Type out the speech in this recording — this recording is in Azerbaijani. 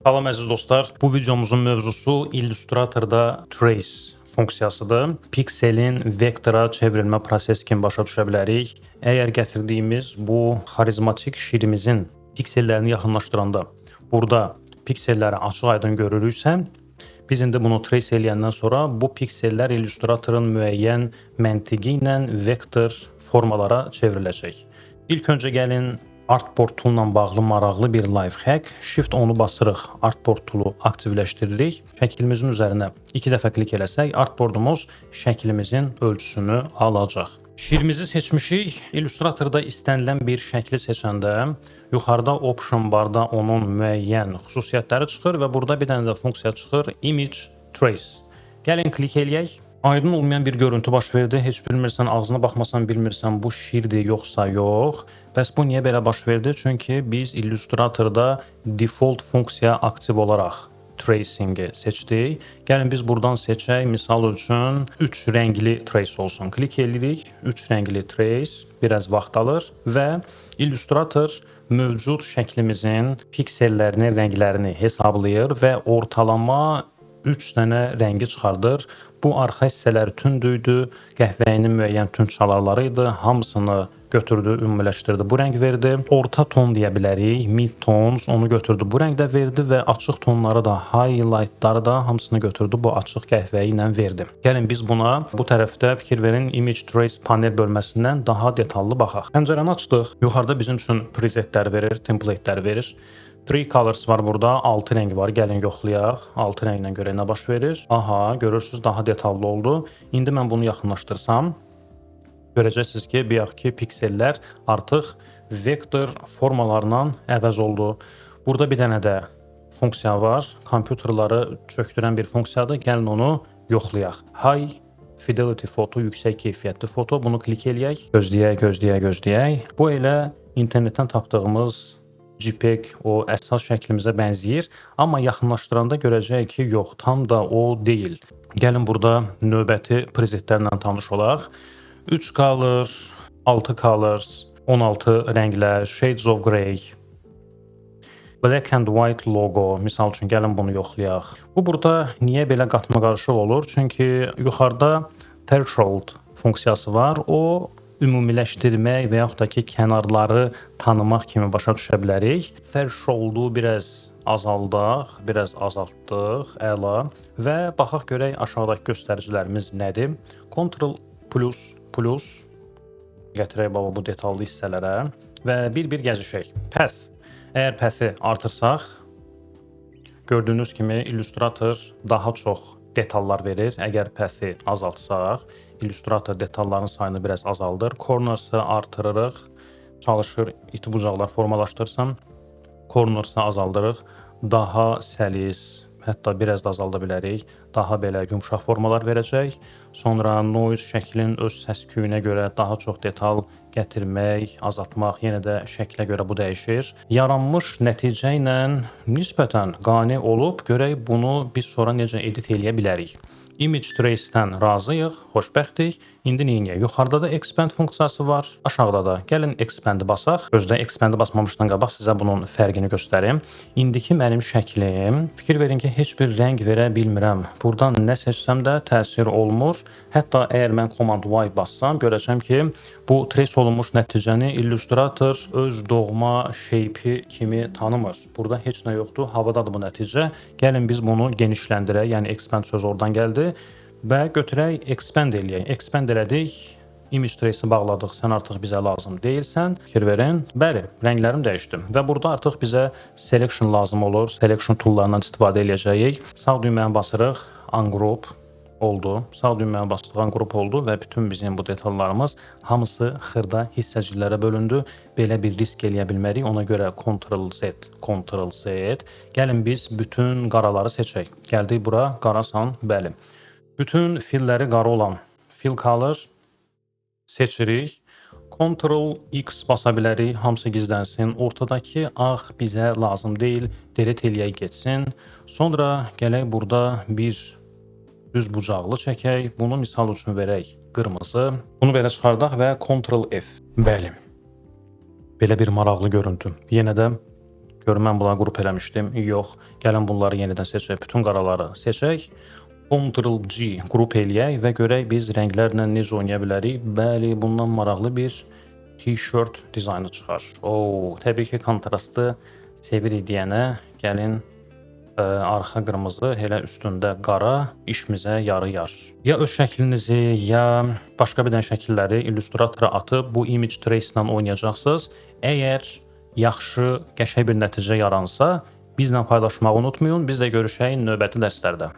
Salam əziz dostlar. Bu videomuzun mövzusu Illustratorda Trace funksiyasıdır. Pikselin vektora çevrilmə prosesi kimi başa düşə bilərik. Əgər gətirdiyimiz bu xarizmatik şirimizin piksellərini yaxınlaşdıranda burada pikselləri açıq-aydın görürüksə, biz indi bunu trace eləyəndən sonra bu piksellər Illustratorun müəyyən məntiqi ilə vektor formalara çevriləcək. İlk öncə gəlin Artboard tool'la bağlı maraqlı bir lifehack. Shift onu basırıq, Artboard tool'u aktivləşdiririk. Şəklimizin üzərinə 2 dəfə klik eləsək, Artboard'umuz şəklimizin ölçüsünü alacaq. Şirimizi seçmişik. Illustratorda istənilən bir şəkli seçəndə yuxarıda option barda onun müəyyən xüsusiyyətləri çıxır və burada bir dənə də funksiya çıxır, Image Trace. Gəlin klik eləyək. Aydın olmayan bir görüntü baş verdi. Heç bilmirsən, ağzına baxmasan bilmirsən bu şirdir yoxsa yox. Bəs bu niyə belə baş verdi? Çünki biz Illustratorda default funksiya aktiv olaraq tracing'i seçdik. Gəlin biz buradan seçək. Misal üçün 3 rəngli trace olsun. Klik edirik. 3 rəngli trace biraz vaxt alır və Illustrator mövcud şəklimizin piksellərini, rənglərini hesablayır və ortalama 3 dənə rəngi çıxardır. Bu arxa hissələri tündüydü, qəhvəyinin müəyyən tünd çalarları idi. Hamısını götürdü, ümumiləşdirdi, bu rəng verdi. Orta ton deyə bilərik, mid tones, onu götürdü, bu rəngdə verdi və açıq tonları da, highlightları da hamısını götürdü, bu açıq qəhvəyi ilə verdi. Gəlin biz buna bu tərəfdə fikir verin, Image Trace panel bölməsindən daha detallı baxaq. Pəncərəni açdıq. Yuxarıda bizim üçün presetlər verir, templatelər verir. 3 colors var burada, 6 rəng var. Gəlin yoxlayaq. 6 rənglə görə nə baş verir? Aha, görürsüz, daha detallı oldu. İndi mən bunu yaxınlaşdırsam, görəcəksiniz ki, bayaq ki piksellər artıq vektor formalarla əvəz oldu. Burada bir dənə də funksiya var. Kompüterləri çökdürən bir funksiyadır. Gəlin onu yoxlayaq. High fidelity foto, yüksək keyfiyyətli foto. Bunu klik eləyək. Gözləyək. Bu elə internetdən tapdığımız JPEG o əsas şəklimizə bənzəyir, amma yaxınlaşdıranda görəcəyik ki, yox, tam da o deyil. Gəlin burada növbəti presetlərlə tanış olaq. 3 color, 6 colors, 16 rənglər, shades of grey, black and white logo. Misal üçün gəlin bunu yoxlayaq. Bu burada niyə belə qatma-qarışıq olur? Çünki yuxarıda threshold funksiyası var. O ümumiləşdirmək və yaxud da ki, kənarları tanımaq kimi başa düşə bilərik. Thresholdu biraz azaldaq, biraz azaltdıq, əla və baxaq görək aşağıdakı göstəricilərimiz nədir? Ctrl plus gətirək baba bu detallı hissələrə və bir gəzişək. Path. Əgər path'i artırsaq, gördüyünüz kimi Illustrator daha çox detallar verir. Əgər path'i azaltsaq, Illustrator detalların sayını biraz azaldır. Corners'ı artırırıq. Çalışır iti bucaqlar formalaşdırsın. Corners'ı azaldırıq. Daha səlis, hətta biraz da azalda bilərik. Daha belə yumşaq formalar verəcək. Sonra noise şəklin öz səs-küyünə görə daha çox detal gətirmək, azaltmaq, yenə də şəklə görə bu dəyişir. Yaranmış nəticə ilə nisbətən qane olub, görək bunu biz sonra necə edit eləyə bilərik. Image Trace-dən razıyıq, xoşbəxtdik. İndi neyniyək? Yuxarıda da Expand funksiyası var, aşağıda da. Gəlin Expand-i basaq. Özdə Expand-i basmamışdan qabaq sizə bunun fərqini göstərim. İndiki mənim şəklim, fikir verin ki, heç bir rəng verə bilmirəm. Buradan nə seçsəm də təsir olmur. Hətta əgər mən Command Y bassam, görəcəm ki, bu trace olunmuş nəticəni Illustrator öz doğma shape-i kimi tanımır. Burada heç nə yoxdur, havadadır bu nəticə. Gəlin biz bunu genişləndirək, yəni Expand sözü oradan gəldi. Və götürək, expand eləyək. Expand elədik, image trace'i bağladıq, sən artıq bizə lazım deyilsən. Fikir verin. Bəli, rənglərim dəyişdi. Və burada artıq bizə selection lazım olur. Selection tool'larından istifadə eləyəcəyik. Sağ düyməni basırıq, ungroup oldu. Sağ düyməni basdıq, ungroup oldu və bütün bizim bu detallarımız hamısı xırda hissəciklərə bölündü. Belə bir risk eləyə bilmərik. Ona görə Ctrl-Z. Gəlin biz bütün qaraları seçək. Gəldik bura, qarasan, bəli. Bütün filləri qara olan fill color seçirik. Ctrl-X basa bilərik, hamısı gizlənsin. Ortadakı ağ bizə lazım deyil, delete eləyək getsin. Sonra gələk burada bir düz bucaqlı çəkək. Bunu misal üçün verək qırmızı. Bunu belə çıxardaq və Ctrl-F. Bəli. Belə bir maraqlı görüntü. Yenə də Görün mən bunları qrup eləmişdim. Yox. Gəlin bunları yenidən seçək. Bütün qaraları seçək. Ctrl-G qrup eləyək və görək biz rənglərlə necə oynaya bilərik. Bəli, bundan maraqlı bir t-shirt dizaynı çıxar. Təbii ki, kontrastı sevirik deyənə gəlin arxa qırmızı, elə üstündə qara işimizə yarayar. Ya öz şəklinizi, ya başqa bir dənə şəkilləri illüstratora atıb bu image trace ilə oynayacaqsınız. Əgər yaxşı, qəşəng bir nəticə yaransa, bizlə paylaşmağı unutmayın. Biz də görüşək növbəti dərslərdə.